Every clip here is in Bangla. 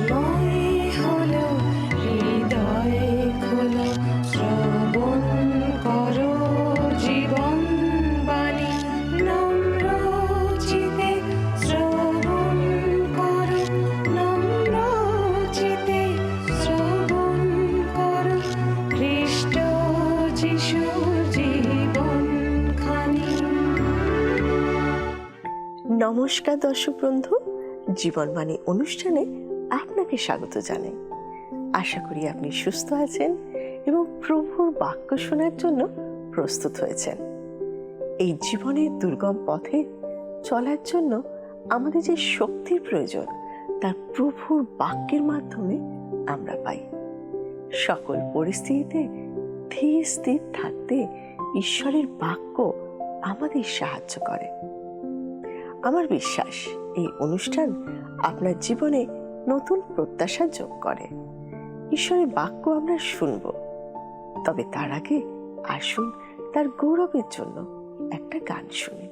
সময় হলো, হৃদয় খোলো, শ্রবণ করো জীবন বাণী। নম্র চিতে শ্রবণ করো, নম্র চিতে শ্রবণ করো, খ্রিস্ট যিশুর জীবন খানি। নমস্কার দর্শক বন্ধু, জীবনবাণী অনুষ্ঠানে আপনাকে স্বাগত জানাই। আশা করি আপনি সুস্থ আছেন এবং প্রভুর বাক্য শোনার জন্য প্রস্তুত হয়েছেন। এই জীবনের দুর্গম পথে চলার জন্য আমাদের যে শক্তির প্রয়োজন তা প্রভুর বাক্যের মাধ্যমে আমরা পাই। সকল পরিস্থিতিতে ধীর স্থির থাকতে ঈশ্বরের বাক্য আমাদের সাহায্য করে। আমার বিশ্বাস এই অনুষ্ঠান আপনার জীবনে নতুন প্রত্যাশা যোগ করে। ঈশ্বরের বাক্য আমরা শুনব, তবে তার আগে আসুন তার গৌরবের জন্য একটা গান শুনি।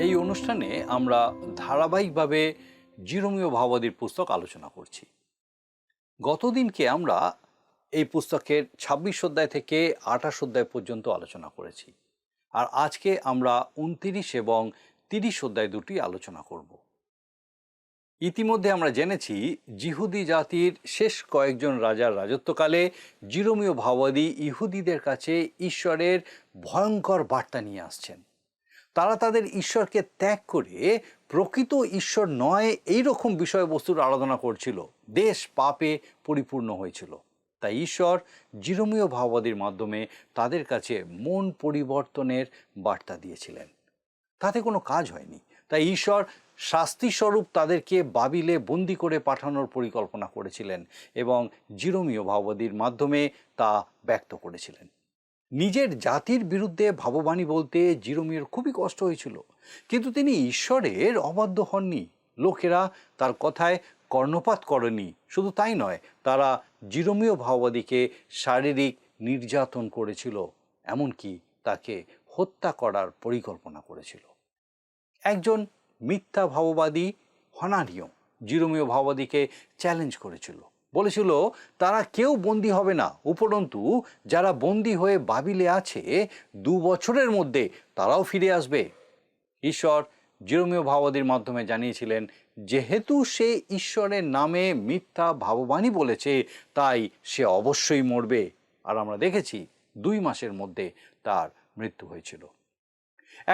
এই অনুষ্ঠানে আমরা ধারাবাহিকভাবে জিরোমীয় ভাববাদীর পুস্তক আলোচনা করছি। গতদিনকে আমরা এই পুস্তকের ২৬ অধ্যায় থেকে ২৮ অধ্যায় পর্যন্ত আলোচনা করেছি, আর আজকে আমরা ২৯ এবং ৩০ অধ্যায় দুটি আলোচনা করব। ইতিমধ্যে আমরা জেনেছি যিহুদি জাতির শেষ কয়েকজন রাজার রাজত্বকালে জিরোমীয় ভাববাদী ইহুদিদের কাছে ঈশ্বরের ভয়ঙ্কর বার্তা নিয়ে আসছেন। তারা তাদের ঈশ্বরকে ত্যাগ করে প্রকৃত ঈশ্বর নয় এই রকম বিষয়বস্তুর আরাধনা করছিল। দেশ পাপে পরিপূর্ণ হয়েছিল। তাই ঈশ্বর জিরোমীয় ভাববাদীর মাধ্যমে তাদের কাছে মন পরিবর্তনের বার্তা দিয়েছিলেন। তাতে কোনো কাজ হয়নি। তাই ঈশ্বর শাস্তিস্বরূপ তাদেরকে বাবিলে বন্দি করে পাঠানোর পরিকল্পনা করেছিলেন এবং জিরোমীয় ভাববাদীর মাধ্যমে তা ব্যক্ত করেছিলেন। নিজের জাতির বিরুদ্ধে ভাববাণী বলতে জিরোমীয়র খুবই কষ্ট হয়েছিল, কিন্তু তিনি ঈশ্বরের অবাধ্য হননি। লোকেরা তার কথায় কর্ণপাত করেনি। শুধু তাই নয়, তারা জিরোমীয় ভাববাদীকে শারীরিক নির্যাতন করেছিল, এমনকি তাকে হত্যা করার পরিকল্পনা করেছিল। একজন মিথ্যা ভাববাদী হনানীয় জিরোমীয় ভাববাদীকে চ্যালেঞ্জ করেছিল বলেছিল তারা কেউ বন্দী হবে না, উপরন্তু যারা বন্দী হয়ে বাবিলে আছে 2 বছরের মধ্যে তারাও ফিরে আসবে। ঈশ্বর জিরোমীয় ভাববাদীর মাধ্যমে জানিয়েছিলেন, যেহেতু সে ঈশ্বরের নামে মিথ্যা ভাববাণী বলেছে তাই সে অবশ্যই মরবে। আর আমরা দেখেছি 2 মাসের মধ্যে তার মৃত্যু হয়েছিল।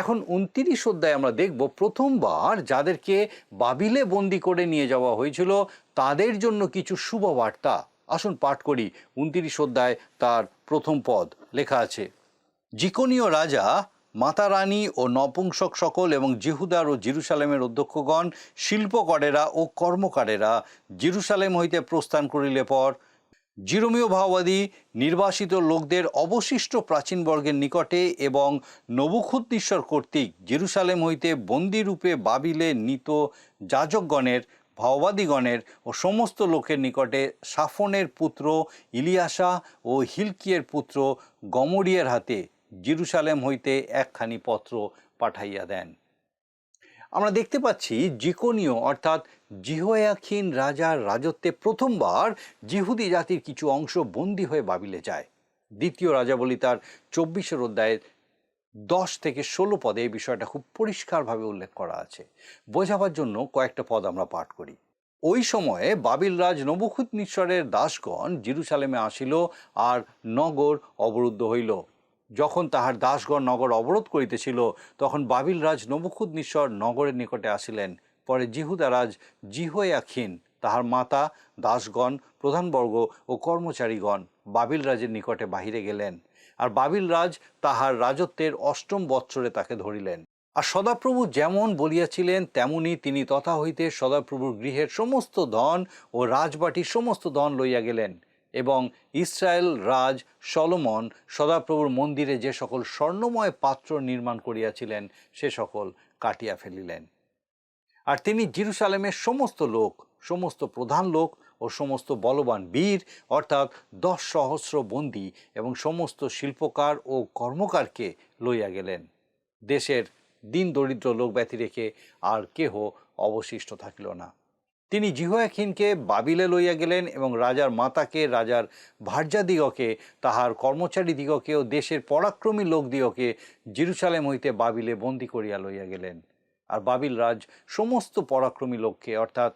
এখন 29 অধ্যায়ে আমরা দেখব প্রথমবার যাদেরকে বাবিলে বন্দি করে নিয়ে যাওয়া হয়েছিল তাদের জন্য কিছু শুভবার্তা। আসুন পাঠ করি 29 অধ্যায় তার প্রথম পদ। লেখা আছে, জিকোনীয় রাজা, মাতা রানী ও নপুংসক সকল এবং জিহুদার ও জেরুসালেমের অধ্যক্ষগণ, শিল্পকরেরা ও কর্মকারেরা জেরুসালেম হইতে প্রস্থান করিলে পর জিরোমীয় ভাববাদী নির্বাসিত লোকদের অবশিষ্ট প্রাচীনবর্গের নিকটে এবং নবুখুদ্নেশ্বর কর্তৃক জেরুসালেম হইতে বন্দিরূপে বাবিলে নীত যাজকগণের, ভাওবাদীগণের ও সমস্ত লোকের নিকটে সাফনের পুত্র ইলিয়াসা ও হিলকিয়ের পুত্র গমরিয়ের হাতে জেরুসালেম হইতে একখানি পত্র পাঠাইয়া দেন। আমরা দেখতে পাচ্ছি জিকোনীয় অর্থাৎ জিহোয়াকিন রাজার রাজত্বে প্রথমবার জিহুদি জাতির কিছু অংশ বন্দী হয়ে বাবিলে যায়। দ্বিতীয় রাজাবলী তার 24 অধ্যায়ের 10 থেকে 16 পদে এই বিষয়টা খুব পরিষ্কারভাবে উল্লেখ করা আছে। বোঝাবার জন্য কয়েকটা পদ আমরা পাঠ করি। ওই সময়ে বাবিল রাজ নবুখুদ্নেশ্বরের দাসগণ জেরুসালেমে আসিল, আর নগর অবরুদ্ধ হইল। যখন তাহার দাসগণ নগর অবরোধ করিতেছিল তখন বাবিল রাজ নবুখুদ্নেশ্বর নগরের নিকটে আসিলেন। পরে জিহুদা রাজ জিহোয়াকিন, তাহার মাতা, দাসগণ, প্রধানবর্গ ও কর্মচারীগণ বাবিল রাজের নিকটে বাহিরে গেলেন। আর বাবিল রাজ তাহার রাজত্বের 8ম বৎসরে তাকে ধরিলেন। আর সদাপ্রভু যেমন বলিয়াছিলেন তেমনি তিনি তথা হইতে সদাপ্রভুর গৃহের সমস্ত ধন ও রাজবাটির সমস্ত ধন লইয়া গেলেন, এবং ইসরায়েল রাজ সলোমন সদাপ্রভুর মন্দিরে যে সকল স্বর্ণময় পাত্র নির্মাণ করিয়াছিলেন সে সকল কাটিয়া ফেলিলেন। আর তিনি জেরুসালেমের সমস্ত লোক, সমস্ত প্রধান লোক ও সমস্ত বলবান বীর অর্থাৎ 10 সহস্র বন্দী এবং সমস্ত শিল্পকার ও কর্মকারকে লইয়া গেলেন। দেশের দিন দরিদ্র লোক ব্যতি রেখে আর কেহ অবশিষ্ট থাকিল না। তিনি জিহোয়াকিনকে বাবিলে লইয়া গেলেন এবং রাজার মাতাকে, রাজার ভার্যাদিগকে, তাহার কর্মচারীদিগকে ও দেশের পরাক্রমী লোকদিগকে জেরুসালেম হইতে বাবিলে বন্দী করিয়া লইয়া গেলেন। আর বাবিল রাজ সমস্ত পরাক্রমী লোককে অর্থাৎ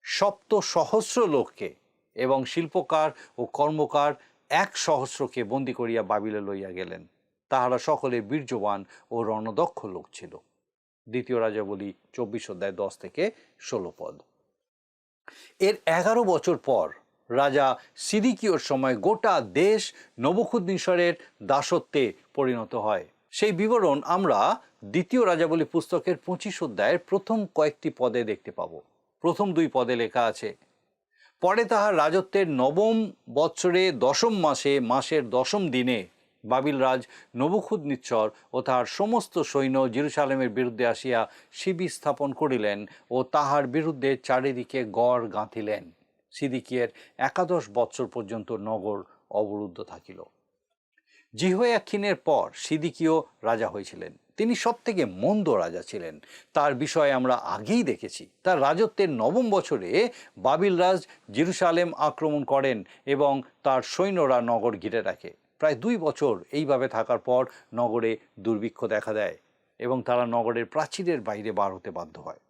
700 লোককে এবং শিল্পকার ও কর্মকার 100কে বন্দী করিয়া বাবিলে লইয়া গেলেন। তাহারা সকলে বীর্যবান ও রণদক্ষ লোক ছিল। দ্বিতীয় রাজাবলী 24 অধ্যায় 10 থেকে 16 পদ। এর 11 বছর পর রাজা সিদিকিওর সময় গোটা দেশ নবুখুদ্নেশ্বরের দাসত্বে পরিণত হয়। সেই বিবরণ আমরা দ্বিতীয় রাজাবলী পুস্তকের 25 অধ্যায়ের প্রথম কয়েকটি পদে দেখতে পাব। প্রথম 2 পদে লেখা আছে, পরে তাহার রাজত্বের 9ম বৎসরে 10ম মাসে মাসের 10ম দিনে বাবিল রাজ নবুখুদ্নেশ্বর ও তাহার সমস্ত সৈন্য জেরুসালেমের বিরুদ্ধে আসিয়া শিবির স্থাপন করিলেন ও তাহার বিরুদ্ধে চারিদিকে গড় গাঁথিলেন। সিদিকিয়ের 11 বৎসর পর্যন্ত নগর অবরুদ্ধ থাকিল। জিহোয়াকিনের পর সিদিকিও রাজা হয়েছিলেন। তিনি সবথেকে মন্দ রাজা ছিলেন। তার বিষয়ে আমরা আগেই দেখেছি। তার রাজত্বের 9ম বছরে বাবিল রাজ জেরুসালেম আক্রমণ করেন এবং তার সৈন্যরা নগর ঘিরে রাখে। প্রায় 2 বছর এইভাবে থাকার পর নগরে দুর্ভিক্ষ দেখা দেয় এবং তারা নগরের প্রাচীরের বাইরে বার হতে বাধ্য হয়।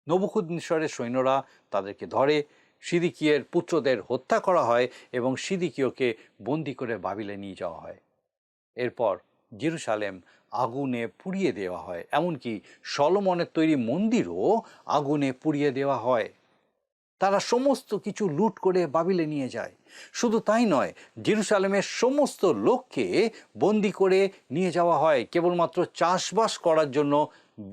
নবুখুদ্নেশ্বরের সৈন্যরা তাদেরকে ধরে, সিদিকিয়ের পুত্রদের হত্যা করা হয় এবং সিদিকিওকে বন্দি করে বাবিলে নিয়ে যাওয়া হয়। এরপর জেরুসালেম আগুনে পুড়িয়ে দেওয়া হয়, এমনকি সলোমনের তৈরি মন্দিরও আগুনে পুড়িয়ে দেওয়া হয়। তারা সমস্ত কিছু লুট করে বাবিলে নিয়ে যায়। শুধু তাই নয়, জেরুসালেমের সমস্ত লোককে বন্দি করে নিয়ে যাওয়া হয়। কেবলমাত্র চাষবাস করার জন্য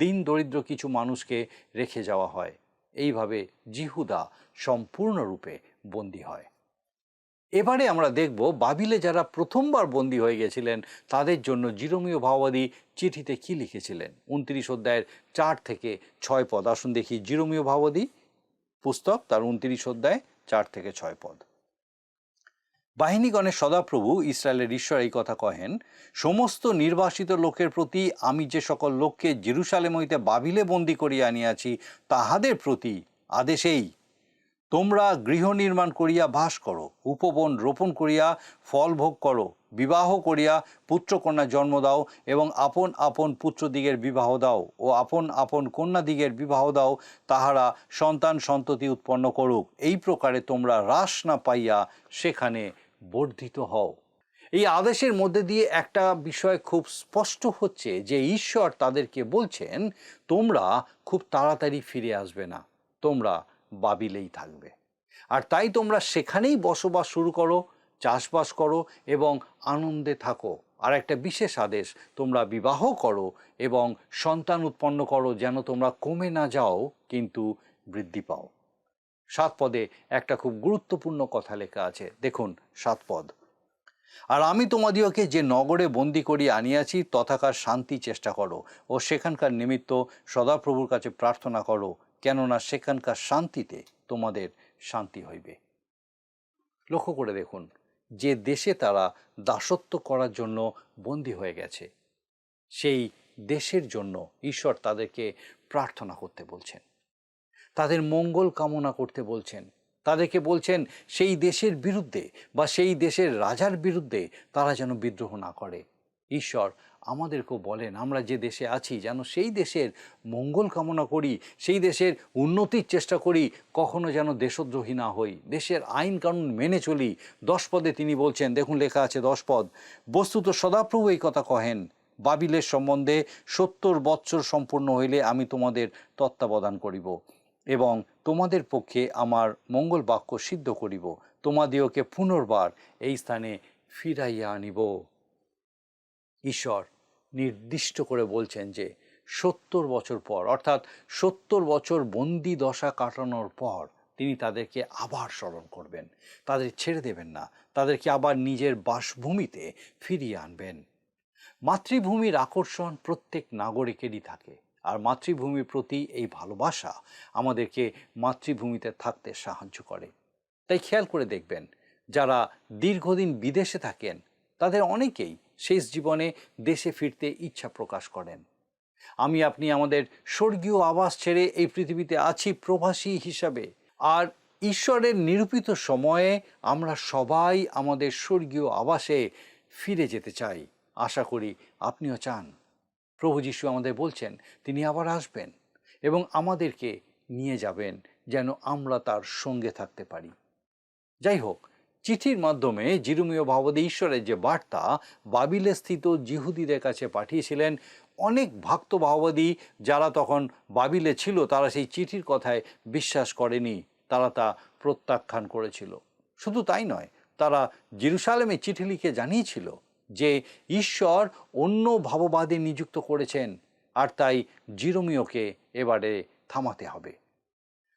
দিন দরিদ্র কিছু মানুষকে রেখে যাওয়া হয়। এইভাবে জিহুদা সম্পূর্ণরূপে বন্দী হয়। এবারে আমরা দেখব বাবিলে যারা প্রথমবার বন্দী হয়ে গেছিলেন তাদের জন্য জিরোমীয় ভাববাদী চিঠিতে কি লিখেছিলেন। 29 অধ্যায়ের 4 থেকে 6 পদ। আসুন দেখি জিরোমীয় ভাববাদী পুস্তক তার 29 অধ্যায় 4 থেকে 6 পদ। বাহিনীগণের সদাপ্রভু ইসরায়েলের ঈশ্বর এই কথা কহেন, সমস্ত নির্বাসিত লোকের প্রতি আমি যে সকল লোককে জেরুসালেম হইতে বাবিলে বন্দী করিয়া আনিয়াছি তাহাদের প্রতি আদেশ এই, তোমরা গৃহ নির্মাণ করিয়া বাস করো, উপবন রোপণ করিয়া ফল ভোগ করো, বিবাহ করিয়া পুত্রকন্যা জন্ম দাও এবং আপন আপন পুত্রদিগের বিবাহ দাও ও আপন আপন কন্যাদিগের বিবাহ দাও, তাহারা সন্তান সন্ততি উৎপন্ন করুক। এই প্রকারে তোমরা হ্রাস না পাইয়া সেখানে বর্ধিত হও। এই আদেশের মধ্যে দিয়ে একটা বিষয় খুব স্পষ্ট হচ্ছে যে ঈশ্বর তাদেরকে বলছেন, তোমরা খুব তাড়াতাড়ি ফিরে আসবে না, তোমরা বাবিলেই থাকবে। আর তাই তোমরা সেখানেই বসবাস শুরু করো, চাষবাস করো এবং আনন্দে থাকো। আর একটা বিশেষ আদেশ, তোমরা বিবাহ করো এবং সন্তান উৎপন্ন করো, যেন তোমরা কমে না যাও কিন্তু বৃদ্ধি পাও। 7 পদে একটা খুব গুরুত্বপূর্ণ কথা লেখা আছে, দেখুন 7 পদ। আর আমি তোমাদিওকে যে নগরে বন্দি করিয়া আনিয়াছি তথাকার শান্তি চেষ্টা করো ও সেখানকার নিমিত্ত সদাপ্রভুর কাছে প্রার্থনা করো, কেননা সেখানকার শান্তিতে তোমাদের শান্তি হইবে। লক্ষ্য করে দেখুন, যে দেশে তারা দাসত্ব করার জন্য বন্দী হয়ে গেছে, সেই দেশের জন্য ঈশ্বর তাদেরকে প্রার্থনা করতে বলছেন, তাদের মঙ্গল কামনা করতে বলছেন, তাদেরকে বলছেন সেই দেশের বিরুদ্ধে বা সেই দেশের রাজার বিরুদ্ধে তারা যেন বিদ্রোহ না করে। ঈশ্বর আমাদেরকেও বলেন আমরা যে দেশে আছি যেন সেই দেশের মঙ্গল কামনা করি, সেই দেশের উন্নতির চেষ্টা করি, কখনো যেন দেশদ্রোহী না হই, দেশের আইন কানুন মেনে চলি। 10 পদে তিনি বলছেন, দেখুন লেখা আছে 10 পদ, বস্তুত সদাপ্রভু এই কথা কহেন, বাবিলের সম্বন্ধে 70 বৎসর সম্পূর্ণ হইলে আমি তোমাদের তত্ত্বাবধান করিব এবং তোমাদের পক্ষে আমার মঙ্গল বাক্য সিদ্ধ করিব, তোমাদিওকে পুনর্বার এই স্থানে ফিরাইয়া আনিব। ঈশ্বর নির্দিষ্ট করে বলছেন যে 70 বছর পর, অর্থাৎ 70 বছর বন্দি দশা কাটানোর পর তিনি তাদেরকে আবার স্মরণ করবেন, তাদের ছেড়ে দেবেন না, তাদেরকে আবার নিজের বাসভূমিতে ফিরিয়ে আনবেন। মাতৃভূমির আকর্ষণ প্রত্যেক নাগরিকেরই থাকে, আর মাতৃভূমির প্রতি এই ভালোবাসা আমাদেরকে মাতৃভূমিতে থাকতে সাহায্য করে। তাই খেয়াল করে দেখবেন, যারা দীর্ঘদিন বিদেশে থাকেন তাদের অনেকেই শেষ জীবনে দেশে ফিরতে ইচ্ছা প্রকাশ করেন। আমি আপনি আমাদের স্বর্গীয় আবাস ছেড়ে এই পৃথিবীতে আছি প্রবাসী হিসাবে, আর ঈশ্বরের নিরূপিত সময়ে আমরা সবাই আমাদের স্বর্গীয় আবাসে ফিরে যেতে চাই। আশা করি আপনিও চান। প্রভু যীশু আমাদের বলছেন তিনি আবার আসবেন এবং আমাদেরকে নিয়ে যাবেন যেন আমরা তার সঙ্গে থাকতে পারি। যাই হোক, চিঠির মাধ্যমে জিরমীয় ভাববাদী ঈশ্বরের যে বার্তা বাবিলে স্থিত জিহুদীদের কাছে পাঠিয়েছিলেন, অনেক ভক্ত ভাববাদী যারা তখন বাবিলে ছিল তারা সেই চিঠির কথায় বিশ্বাস করেনি, তারা তা প্রত্যাখ্যান করেছিল। শুধু তাই নয়, তারা জেরুসালেমে চিঠি লিখে জানিয়েছিল যে ঈশ্বর অন্য ভাববাদী নিযুক্ত করেছেন, আর তাই জিরমীয়কে এবারে থামাতে হবে।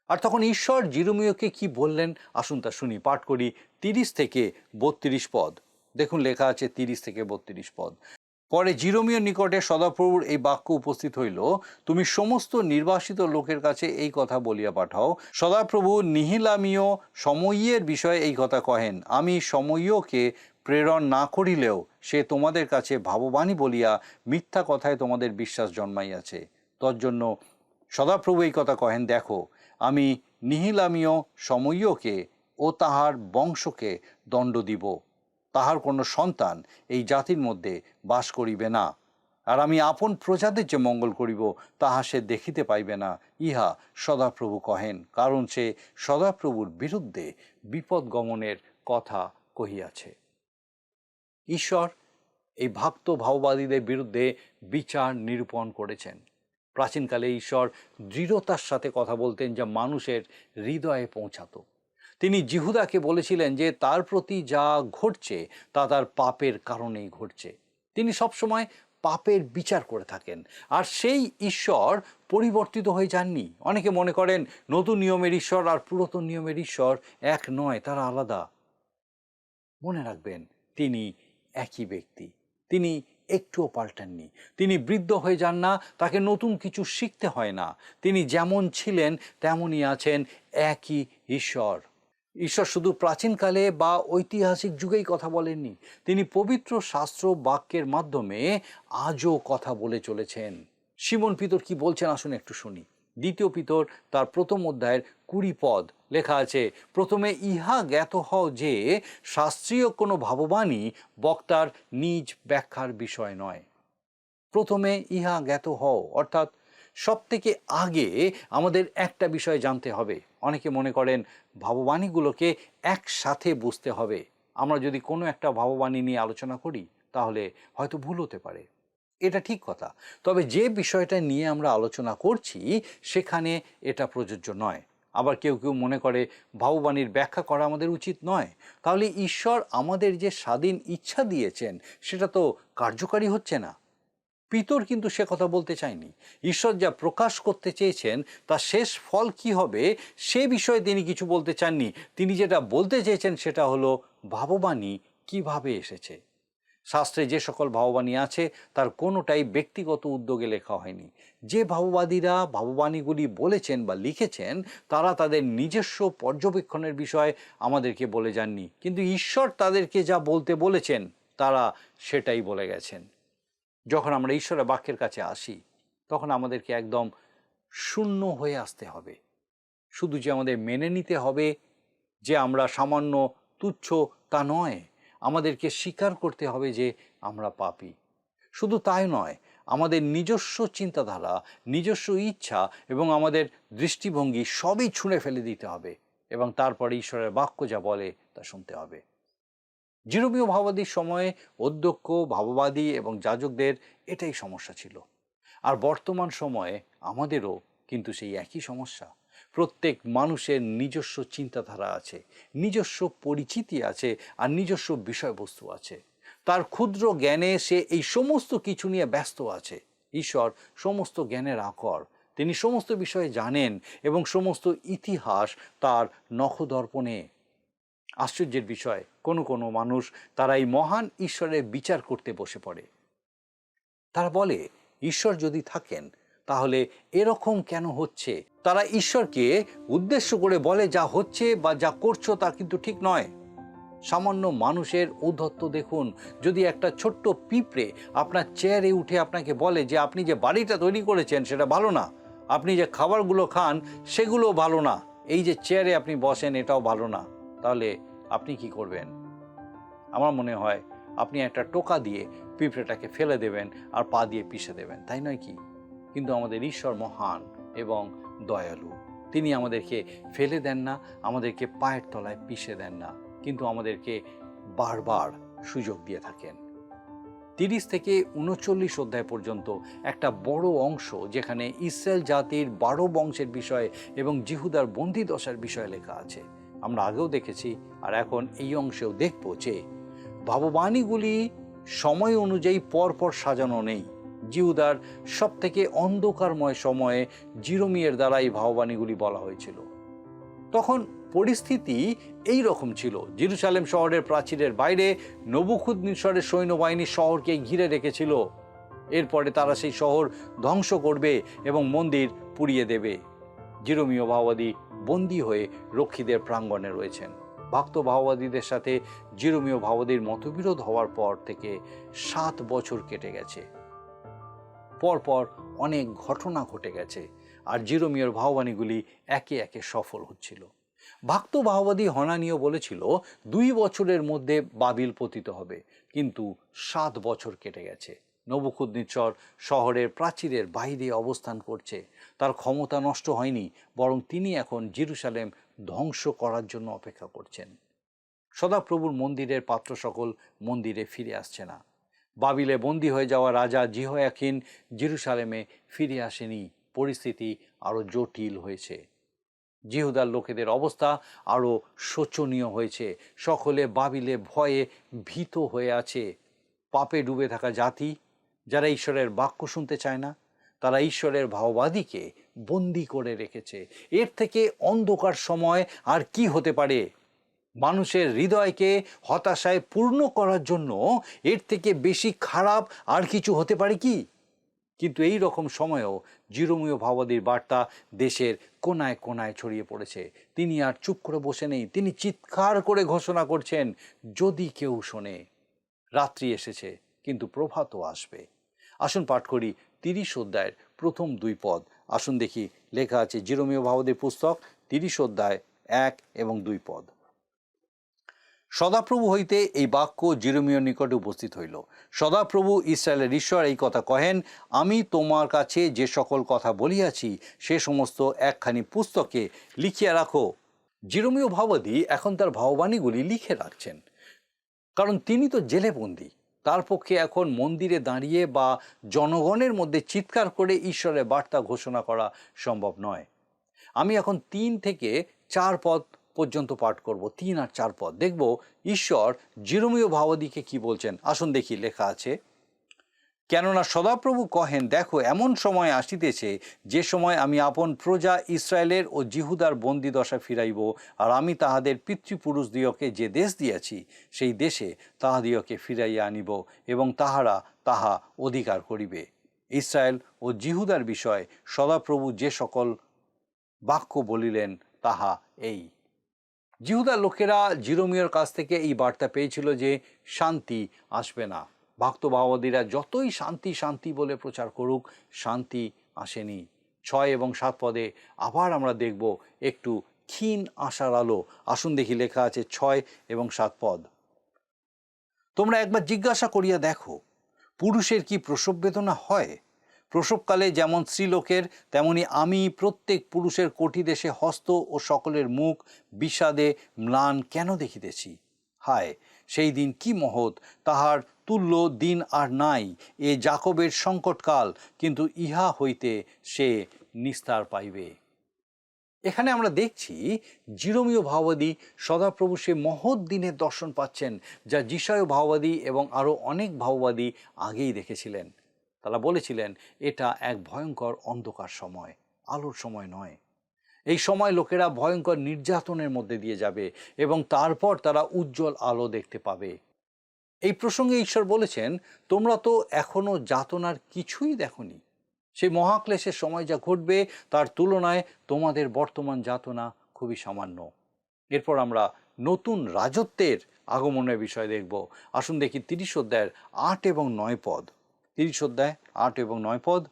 আর তখন ঈশ্বর জিরমীয়কে কি বললেন আসুন তা শুনি। পাঠ করি 30 থেকে 32 পদ। দেখুন লেখা আছে 30 থেকে 32 পদ। পরে জিরমীয় নিকটে সদাপ্রভুর এই বাক্য উপস্থিত হইল, তুমি সমস্ত নির্বাসিত লোকের কাছে এই কথা বলিয়া পাঠাও, সদাপ্রভু নিহিলামীয় সময়ের বিষয়ে এই কথা কহেন, আমি সময়কে প্রেরণ না করিলেও সে তোমাদের কাছে ভাববাণী বলিয়া মিথ্যা কথায় তোমাদের বিশ্বাস জন্মাইয়াছে। তজ্জন্য সদাপ্রভু এই কথা কহেন, দেখো আমি নিহিলামীয় সময়কে ও তাহার বংশকে দণ্ড দিব, তাহার কোনো সন্তান এই জাতির মধ্যে বাস করিবে না, আর আমি আপন প্রজাদের যে মঙ্গল করিব তাহা সে দেখিতে পাইবে না, ইহা সদাপ্রভু কহেন, কারণ সে সদাপ্রভুর বিরুদ্ধে বিপদ গমনের কথা কহিয়াছে। ঈশ্বর এই ভক্ত ভাববাদীদের বিরুদ্ধে বিচার নিরূপণ করেছেন। প্রাচীনকালে ঈশ্বর দৃঢ়তার সাথে কথা বলতেন যা মানুষের হৃদয়ে পৌঁছাতো। তিনি জিহুদাকে বলেছিলেন যে তার প্রতি যা ঘটছে তা তার পাপের কারণেই ঘটছে। তিনি সবসময় পাপের বিচার করে থাকেন, আর সেই ঈশ্বর পরিবর্তিত হয়ে যাননি। অনেকে মনে করেন নতুন নিয়মের ঈশ্বর আর পুরাতন নিয়মের ঈশ্বর এক নয়, তারা আলাদা। মনে রাখবেন, তিনি একই ব্যক্তি, তিনি একটুও পাল্টাননি। তিনি বৃদ্ধ হয়ে যান না, তাকে নতুন কিছু শিখতে হয় না। তিনি যেমন ছিলেন তেমনই আছেন, একই ঈশ্বর। ঈশ্বর শুধু প্রাচীনকালে বা ঐতিহাসিক যুগেই কথা বলেননি, তিনি পবিত্র শাস্ত্র বাক্যের মাধ্যমে আজও কথা বলে চলেছেন। সিমন পিতর কি বলছেন আসুন একটু শুনি। 2 পিতর তার 1 অধ্যায়ের 20 পদ লেখা আছে, প্রথমে ইহা জ্ঞাত হও যে শাস্ত্রীয় কোনো ভাববাণী বক্তার নিজ ব্যাখ্যার বিষয় নয়। প্রথমে ইহা জ্ঞাত হও, অর্থাৎ সব থেকে আগে আমাদের একটা বিষয় জানতে হবে। অনেকে মনে করেন ভাববাণীগুলোকে একসাথে বুঝতে হবে। আমরা যদি কোনো একটা ভাববাণী নিয়ে আলোচনা করি তাহলে হয়তো ভুল হতে পারে, এটা ঠিক কথা। তবে যে বিষয়টা নিয়ে আমরা আলোচনা করছি সেখানে এটা প্রযোজ্য নয়। আবার কেউ কেউ মনে করে ভাববাণীর ব্যাখ্যা করা আমাদের উচিত নয়। তাহলে ঈশ্বর আমাদের যে স্বাধীন ইচ্ছা দিয়েছেন সেটা তো কার্যকারী হচ্ছে না। পিতর কিন্তু সে কথা বলতে চায়নি। ঈশ্বর যা প্রকাশ করতে চেয়েছেন তার শেষ ফল কি হবে সে বিষয়ে তিনি কিছু বলতে চাননি। তিনি যেটা বলতে চেয়েছেন সেটা হলো ভাববাণী কিভাবে এসেছে। শাস্ত্রে যে সকল ভাববাণী আছে তার কোনোটাই ব্যক্তিগত উদ্যোগে লেখা হয়নি। যে ভাববাদীরা ভাববাণীগুলি বলেছেন বা লিখেছেন তারা তাদের নিজস্ব পর্যবেক্ষণের বিষয় আমাদেরকে বলে যাননি, কিন্তু ঈশ্বর তাদেরকে যা বলতে বলেছেন তারা সেটাই বলে গেছেন। যখন আমরা ঈশ্বরের বাক্যের কাছে আসি তখন আমাদেরকে একদম শূন্য হয়ে আসতে হবে। শুধু যে আমাদের মেনে নিতে হবে যে আমরা সামান্য তুচ্ছ তা নয়, আমাদেরকে স্বীকার করতে হবে যে আমরা পাপী। শুধু তাই নয়, আমাদের নিজস্ব চিন্তাধারা, নিজস্ব ইচ্ছা এবং আমাদের দৃষ্টিভঙ্গি সবই ছুঁড়ে ফেলে দিতে হবে এবং তারপরে ঈশ্বরের বাক্য যা বলে তা শুনতে হবে। জিরোমীয় ভাববাদীর সময়ে অধ্যক্ষ, ভাববাদী এবং যাজকদের এটাই সমস্যা ছিল। আর বর্তমান সময়ে আমাদেরও কিন্তু সেই একই সমস্যা। প্রত্যেক মানুষের নিজস্ব চিন্তাধারা আছে, নিজস্ব পরিচিতি আছে আর নিজস্ব বিষয়বস্তু আছে। তার ক্ষুদ্র জ্ঞানে সে এই সমস্ত কিছু নিয়ে ব্যস্ত আছে। ঈশ্বর সমস্ত জ্ঞানের আকর, তিনি সমস্ত বিষয়ে জানেন এবং সমস্ত ইতিহাস তার নখদর্পণে। আশ্চর্যের বিষয়, কোনো কোনো মানুষ তারা এই মহান ঈশ্বরের বিচার করতে বসে পড়ে। তারা বলে ঈশ্বর যদি থাকেন তাহলে এরকম কেন হচ্ছে। তারা ঈশ্বরকে উদ্দেশ্য করে বলে যা হচ্ছে বা যা করছো তা কিন্তু ঠিক নয়। সামান্য মানুষের ঔদ্ধত্য দেখুন। যদি একটা ছোট্ট পিঁপড়ে আপনার চেয়ারে উঠে আপনাকে বলে যে আপনি যে বাড়িটা তৈরি করেছেন সেটা ভালো না, আপনি যে খাবারগুলো খান সেগুলো ভালো না, এই যে চেয়ারে আপনি বসেন এটাও ভালো না, তাহলে আপনি কি করবেন? আমার মনে হয় আপনি একটা টোকা দিয়ে পিঁপড়েটাকে ফেলে দেবেন আর পা দিয়ে পিষে দেবেন, তাই নয় কি? কিন্তু আমাদের ঈশ্বর মহান এবং দয়ালু। তিনি আমাদেরকে ফেলে দেন না, আমাদেরকে পায়ের তলায় পিষে দেন না, কিন্তু আমাদেরকে বারবার সুযোগ দিয়ে থাকেন। 30 থেকে 39 অধ্যায় পর্যন্ত একটা বড় অংশ যেখানে ইসরায়েল জাতির 12 বংশের বিষয়ে এবং জিহুদার বন্দিদশার বিষয়ে লেখা আছে। আমরা আগেও দেখেছি আর এখন এই অংশেও দেখব যে ভাববাণীগুলি সময় অনুযায়ী পরপর সাজানো নেই। জিহুদার সব থেকে অন্ধকারময় সময়ে জিরোমিয়ের দ্বারা এই ভাববাণীগুলি বলা হয়েছিল। তখন পরিস্থিতি এই রকম ছিল, জেরুজালেম শহরের প্রাচীরের বাইরে নবুখুদনেছরের সৈন্যবাহিনী শহরকে ঘিরে রেখেছিল। এরপরে তারা সেই শহর ধ্বংস করবে এবং মন্দির পুড়িয়ে দেবে। জিরোমীয় ভাববাদী বন্দী হয়ে রক্ষীদের প্রাঙ্গণে রয়েছেন। ভক্ত ভাববাদীদের সাথে জিরোমীয় ভাববাদীর মতবিরোধ হওয়ার পর থেকে 7 বছর কেটে গেছে। পরপর অনেক ঘটনা ঘটে গেছে আর জিরোমীয়র ভাববাণীগুলি একে একে সফল হচ্ছিল। ভক্ত ভাববাদী হনানীয় বলেছিল 2 বছরের মধ্যে বাবিল পতিত হবে, কিন্তু 7 বছর কেটে গেছে। নবুখুদনেছর শহরের প্রাচীরের বাইরে অবস্থান করছে। তার ক্ষমতা নষ্ট হয়নি, বরং তিনি এখন জেরুজালেম ধ্বংস করার জন্য অপেক্ষা করছেন। সদাপ্রভুর মন্দিরের পাত্র সকল মন্দিরে ফিরে আসছে না। বাবিলে বন্দী হয়ে যাওয়া রাজা জিহোয়াকিন জেরুজালেমে ফিরে আসেনি। পরিস্থিতি আরও জটিল হয়েছে। জিহুদার লোকেদের অবস্থা আরও শোচনীয় হয়েছে। সকলে বাবিলে ভয়ে ভীত হয়ে আছে। পাপে ডুবে থাকা জাতি যারা ঈশ্বরের বাক্য শুনতে চায় না, তারা ঈশ্বরের ভাববাদীকে বন্দী করে রেখেছে। এর থেকে অন্ধকার সময় আর কি হতে পারে? মানুষের হৃদয়কে হতাশায় পূর্ণ করার জন্য এর থেকে বেশি খারাপ আর কিছু হতে পারে কি? কিন্তু এই রকম সময়েও জিরোমীয় ভাববাদীর বার্তা দেশের কোনায় কোনায় ছড়িয়ে পড়েছে। তিনি আর চুপ করে বসে নেই, তিনি চিৎকার করে ঘোষণা করছেন, যদি কেউ শোনে। রাত্রি এসেছে, কিন্তু প্রভাতও আসবে। আসুন পাঠ করি 30 অধ্যায়ের প্রথম 2 পদ। আসুন দেখি, লেখা আছে জিরোমীয় ভাববাদীর পুস্তক 30 অধ্যায় 1 এবং 2 পদ। সদাপ্রভু হইতে এই বাক্য জিরমীয় নিকটে উপস্থিত হইল। সদাপ্রভু ইসরায়েলের ঈশ্বর এই কথা কহেন, আমি তোমার কাছে যে সকল কথা বলিয়াছি সে সমস্ত একখানি পুস্তকে লিখিয়া রাখো। জিরমীয় ভাববাদী এখন তার ভাববাণীগুলি লিখে রাখছেন, কারণ তিনি তো জেলে বন্দী। তার পক্ষে এখন মন্দিরে দাঁড়িয়ে বা জনগণের মধ্যে চিৎকার করে ঈশ্বরের বার্তা ঘোষণা করা সম্ভব নয়। আমি এখন 3 থেকে 4 পদ পর্যন্ত পাঠ করব, 3 আর 4 পদ। দেখব ঈশ্বর জিরমীয় ভাববাদীকে কি বলছেন। আসুন দেখি, লেখা আছে, কেননা সদাপ্রভু কহেন, দেখো এমন সময় আসিতেছে যে সময় আমি আপন প্রজা ইসরায়েলের ও জিহুদার বন্দী দশা ফিরাইব, আর আমি তাহাদের পিতৃপুরুষদিওকে যে দেশ দিয়াছি সেই দেশে তাহাদিওকে ফিরাইয়া আনিব, এবং তাহারা তাহা অধিকার করিবে। ইসরায়েল ও জিহুদার বিষয় সদাপ্রভু যে সকল বাক্য বলিলেন তাহা এই। জিহুদার লোকেরা জিরমীয়র কাছ থেকে এই বার্তা পেয়েছিল যে শান্তি আসবে না। ভক্ত ভাববাদীরা যতই শান্তি শান্তি বলে প্রচার করুক, শান্তি আসেনি। 6 এবং 7 পদে আবার আমরা দেখব একটু ক্ষীণ আশার আলো। আসুন দেখি, লেখা আছে 6 এবং 7 পদ। তোমরা একবার জিজ্ঞাসা করিয়া দেখো, পুরুষের কি প্রসব বেদনা হয়? প্রসবকালে যেমন স্ত্রীলোকের, তেমনি আমি প্রত্যেক পুরুষের কোটি দেশে হস্ত ও সকলের মুখ বিষাদে ম্লান কেন দেখিতেছি? হায়, সেই দিন কি মহৎ! তাহার তুল্য দিন আর নাই। এ যাকবের সংকটকাল, কিন্তু ইহা হইতে সে নিস্তার পাইবে। এখানে আমরা দেখছি জিরমীয় ভাববাদী সদাপ্রভু সে মহৎ দিনের দর্শন পাচ্ছেন, যা যিশায় ভাববাদী এবং আরও অনেক ভাববাদী আগেই দেখেছিলেন। তারা বলেছিলেন এটা এক ভয়ঙ্কর অন্ধকার সময়, আলোর সময় নয়। এই সময় লোকেরা ভয়ঙ্কর নির্যাতনের মধ্যে দিয়ে যাবে এবং তারপর তারা উজ্জ্বল আলো দেখতে পাবে। এই প্রসঙ্গে ঈশ্বর বলেছেন, তোমরা তো এখনো যাতনার কিছুই দেখনি। সেই মহাক্লেশের সময় যা ঘটবে তার তুলনায় তোমাদের বর্তমান যাতনা খুবই সামান্য। এরপর আমরা নতুন রাজত্বের আগমনের বিষয় দেখব। আসুন দেখি 30 অধ্যায়ের 8 এবং 9 পদ। 30 অধ্যায় 8 এবং 9 পদ।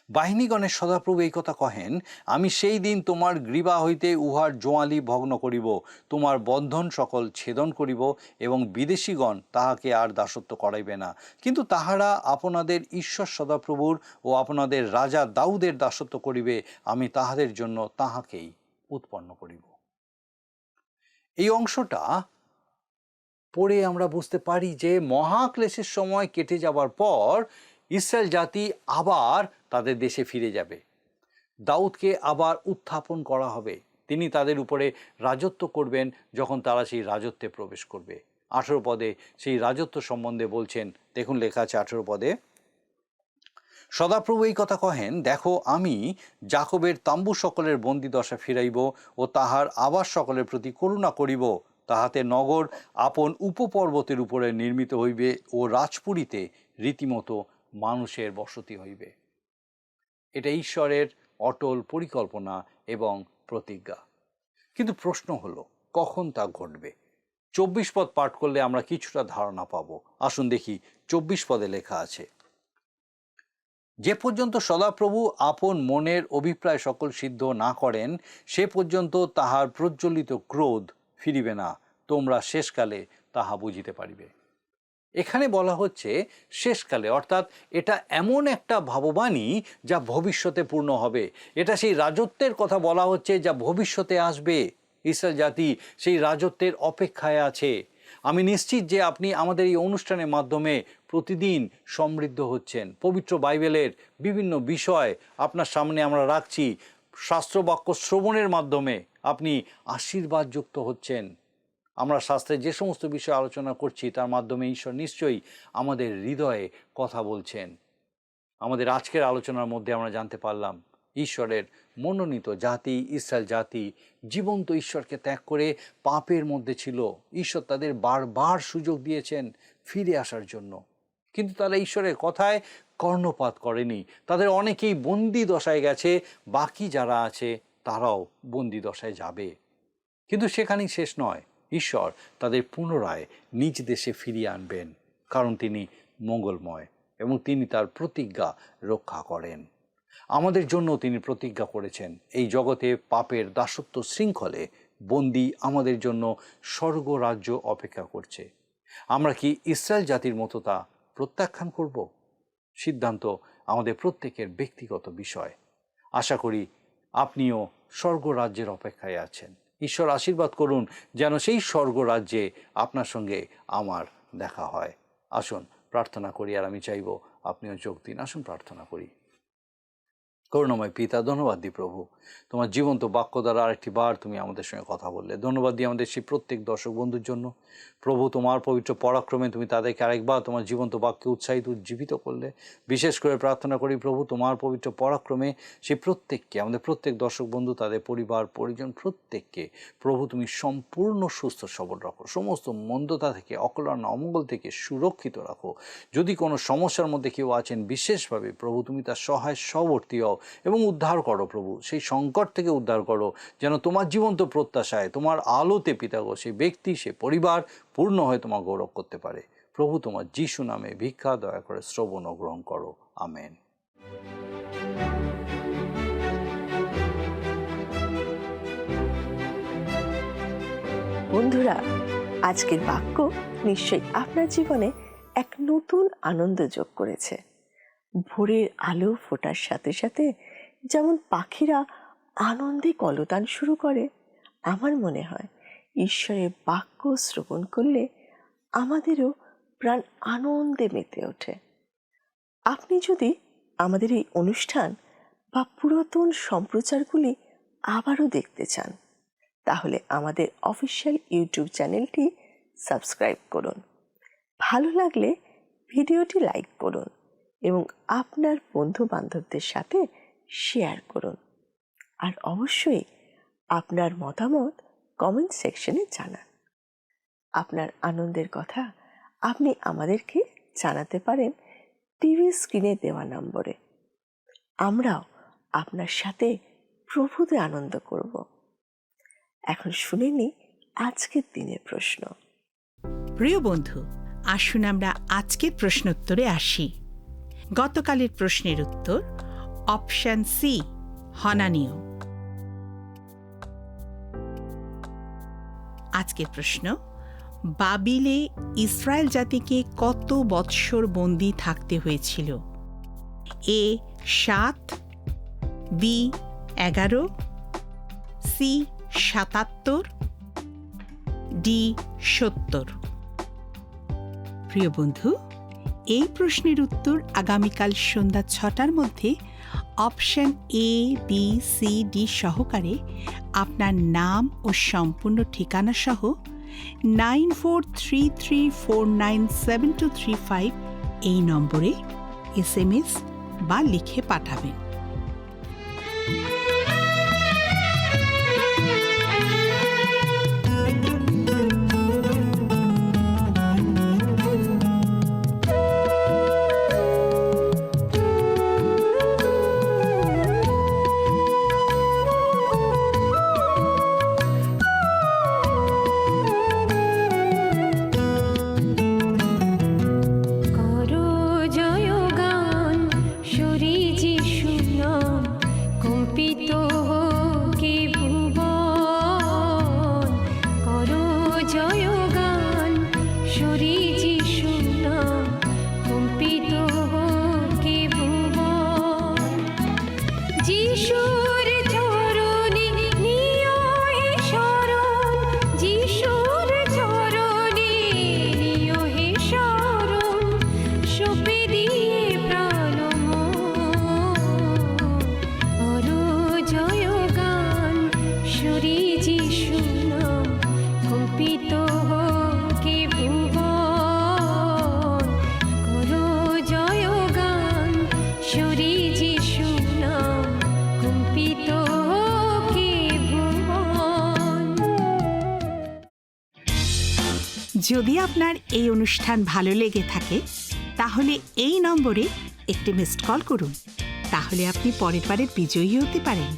বাহিনীগণের সদাপ্রভু এই কথা কহেন, আমি সেই দিন তোমার গ্রীবা হইতে উহার জোয়ালি ভগ্ন করিব, তোমার বন্ধন সকল ছেদন করিব, এবং বিদেশিগণ তাহাকে আর দাসত্ব করাইবে না, কিন্তু তাহারা আপনাদের ঈশ্বর সদাপ্রভুর ও আপনাদের রাজা দাউদের দাসত্ব করিবে। আমি তাহাদের জন্য তাহাকেই উৎপন্ন করিব। এই অংশটা পড়ে আমরা বুঝতে পারি যে মহাক্লেশের সময় কেটে যাবার পর ইসরায়েল জাতি আবার তাদের দেশে ফিরে যাবে। দাউদকে আবার উত্থাপন করা হবে। তিনি তাদের উপরে রাজত্ব করবেন যখন তারা সেই রাজত্বে প্রবেশ করবে। 18 পদে সেই রাজত্ব সম্বন্ধে বলছেন। দেখুন, লেখা আছে 18 পদে, সদাপ্রভু এই কথা কহেন, দেখো আমি যাকবের তাম্বু সকলের বন্দী দশা ফিরাইব ও তাহার আবাস সকলের প্রতি করুণা করিব। তাহাতে নগর আপন উপপর্বতের উপরে নির্মিত হইবে ও রাজপুরীতে রীতিমতো মানুষের বসতি হইবে। এটা ঈশ্বরের অটল পরিকল্পনা এবং প্রতিজ্ঞা। কিন্তু প্রশ্ন হলো, কখন তা ঘটবে? 24 পদ পাঠ করলে আমরা কিছুটা ধারণা পাব। আসুন দেখি, 24 পদে লেখা আছে, যে পর্যন্ত সদাপ্রভু আপন মনের অভিপ্রায় সকল সিদ্ধ না করেন, সে পর্যন্ত তাহার প্রজ্বলিত ক্রোধ ফিরিবে না। তোমরা শেষকালে তাহা বুঝিতে পারিবে। এখানে বলা হচ্ছে শেষকালে, অর্থাৎ এটা এমন একটা ভাববাণী যা ভবিষ্যতে পূর্ণ হবে। এটা সেই রাজত্বের কথা বলা হচ্ছে যা ভবিষ্যতে আসবে। ইসরায়েল জাতি সেই রাজত্বের অপেক্ষায় আছে। আমি নিশ্চিত যে আপনি আমাদের এই অনুষ্ঠানের মাধ্যমে প্রতিদিন সমৃদ্ধ হচ্ছেন। পবিত্র বাইবেলের বিভিন্ন বিষয় আপনার সামনে আমরা রাখছি। শাস্ত্রবাক্য শ্রবণের মাধ্যমে আপনি আশীর্বাদযুক্ত হচ্ছেন। আমরা শাস্ত্রে যে সমস্ত বিষয় আলোচনা করছি তার মাধ্যমে ঈশ্বর নিশ্চয়ই আমাদের হৃদয়ে কথা বলছেন। আমাদের আজকের আলোচনার মধ্যে আমরা জানতে পারলাম ঈশ্বরের মনোনীত জাতি ইসরায়েল জাতি জীবন্ত ঈশ্বরকে ত্যাগ করে পাপের মধ্যে ছিল। ঈশ্বর তাদের বারবার সুযোগ দিয়েছেন ফিরে আসার জন্য, কিন্তু তারা ঈশ্বরের কথায় কর্ণপাত করেনি। তাদের অনেকেই বন্দি দশায় গেছে, বাকি যারা আছে তারাও বন্দি দশায় যাবে। কিন্তু সেখানেই শেষ নয়, ঈশ্বর তাদের পুনরায় নিজ দেশে ফিরিয়ে আনবেন, কারণ তিনি মঙ্গলময় এবং তিনি তার প্রতিজ্ঞা রক্ষা করেন। আমাদের জন্য তিনি প্রতিজ্ঞা করেছেন এই জগতে পাপের দাসত্ব শৃঙ্খলে বন্দী আমাদের জন্য স্বর্গ রাজ্য অপেক্ষা করছে। আমরা কি ইসরায়েল জাতির মতো তা প্রত্যাখ্যান করব? সিদ্ধান্ত আমাদের প্রত্যেকের ব্যক্তিগত বিষয়। আশা করি আপনিও স্বর্গ রাজ্যের অপেক্ষায় আছেন। ঈশ্বর আশীর্বাদ করুন যেন সেই স্বর্গ রাজ্যে আপনার সঙ্গে আমার দেখা হয়। আসুন প্রার্থনা করি, আর আমি চাইব আপনিও যোগ দিন। আসুন প্রার্থনা করি। করুণাময় পিতা, ধন্যবাদ দিই প্রভু, তোমার জীবন্ত বাক্য দ্বারা আরেকটি বার তুমি আমাদের সঙ্গে কথা বললে। ধন্যবাদ দিই আমাদের সেই প্রত্যেক দর্শক বন্ধুর জন্য। প্রভু, তোমার পবিত্র পরাক্রমে তুমি তাদেরকে আরেকবার তোমার জীবন্ত বাক্যে উৎসাহিত উজ্জীবিত করলে। বিশেষ করে প্রার্থনা করি প্রভু, তোমার পবিত্র পরাক্রমে সেই প্রত্যেককে, আমাদের প্রত্যেক দর্শক বন্ধু, তাদের পরিবার পরিজন প্রত্যেককে প্রভু তুমি সম্পূর্ণ সুস্থ সবল রাখো, সমস্ত মন্দতা থেকে, অকল্যাণ অমঙ্গল থেকে সুরক্ষিত রাখো। যদি কোনো সমস্যার মধ্যে কেউ আছেন বিশেষভাবে প্রভু তুমি তার সহায় সবর্তী হও এবং উদ্ধার করো প্রভু, সেই সংকট থেকে উদ্ধার করো, যেন তোমার জীবন্ত প্রত্যাশায়, তোমার আলোতে পিতাগো সেই ব্যক্তি, সে পরিবার পূর্ণ হয়ে তোমার গৌরব করতে পারে। প্রভু তোমার যিশু নামে ভিক্ষা দয়া করে শ্রবণ ও গ্রহণ করো। আমেন। বন্ধুরা, আজকের বাক্য নিশ্চয়ই আপনার জীবনে এক নতুন আনন্দ যোগ করেছে। ভোরের আলো ফোটার সাথে সাথে যেমন পাখিরা আনন্দে কলতান শুরু করে, আমার মনে হয় ঈশ্বরের বাক্য শ্রবণ করলে আমাদেরও প্রাণ আনন্দে মেতে ওঠে। আপনি যদি আমাদের এই অনুষ্ঠান বা পুরাতন সম্প্রচারগুলি আবারও দেখতে চান, তাহলে আমাদের অফিসিয়াল ইউটিউব চ্যানেলটি সাবস্ক্রাইব করুন। ভালো লাগলে ভিডিওটি লাইক করুন এবং আপনার বন্ধু বান্ধবদের সাথে শেয়ার করুন। আর অবশ্যই আপনার মতামত কমেন্ট সেকশনে জানান। আপনার আনন্দের কথা আপনি আমাদেরকে জানাতে পারেন টিভি স্ক্রিনে দেওয়া নম্বরে। আমরাও আপনার সাথে প্রভুতে আনন্দ করব। এখন শুনে নিই আজকের দিনের প্রশ্ন। প্রিয় বন্ধু, আসুন আমরা আজকের প্রশ্নোত্তরে আসি। গতকালের প্রশ্নের উত্তর অপশন সি, হনানীয়। আজকের প্রশ্ন, বাবিলে ইসরায়েল জাতিকে কত বৎসর বন্দী থাকতে হয়েছিল? এ 7, বি 11, সি 77, ডি 70। প্রিয় বন্ধু, এই প্রশ্নের উত্তর আগামীকাল সন্ধ্যা 6টার মধ্যে option A, B, C, D সহকারে আপনার নাম ও সম্পূর্ণ ঠিকানা সহ 9433497235 এই নম্বরে SMS বা লিখে পাঠাবেন। করো জয়গান, সুরে যিশু নাম, কম্পিত হোকে ভুবন। করো জয়গান, সুরে যিশু নাম, কম্পিত হোকে ভুবন। যিশুর চরণে নিও হে শরণ, যিশুর চরণে নিও হে শরণ, সঁপে দিয়ে প্রাণ মন। করো জয়গান, সুরে যিশু নাম, কম্পিত হোকে ভুবন। করো জয়গান, সুরে যিশু নাম, কম্পিত হোকে ভুবন। যদি আপনার এই অনুষ্ঠান ভালো লেগে থাকে তাহলে এই নম্বরে একটি মিসড কল করুন। তাহলে আপনি পরের বারের বিজয়ী হতে পারেন।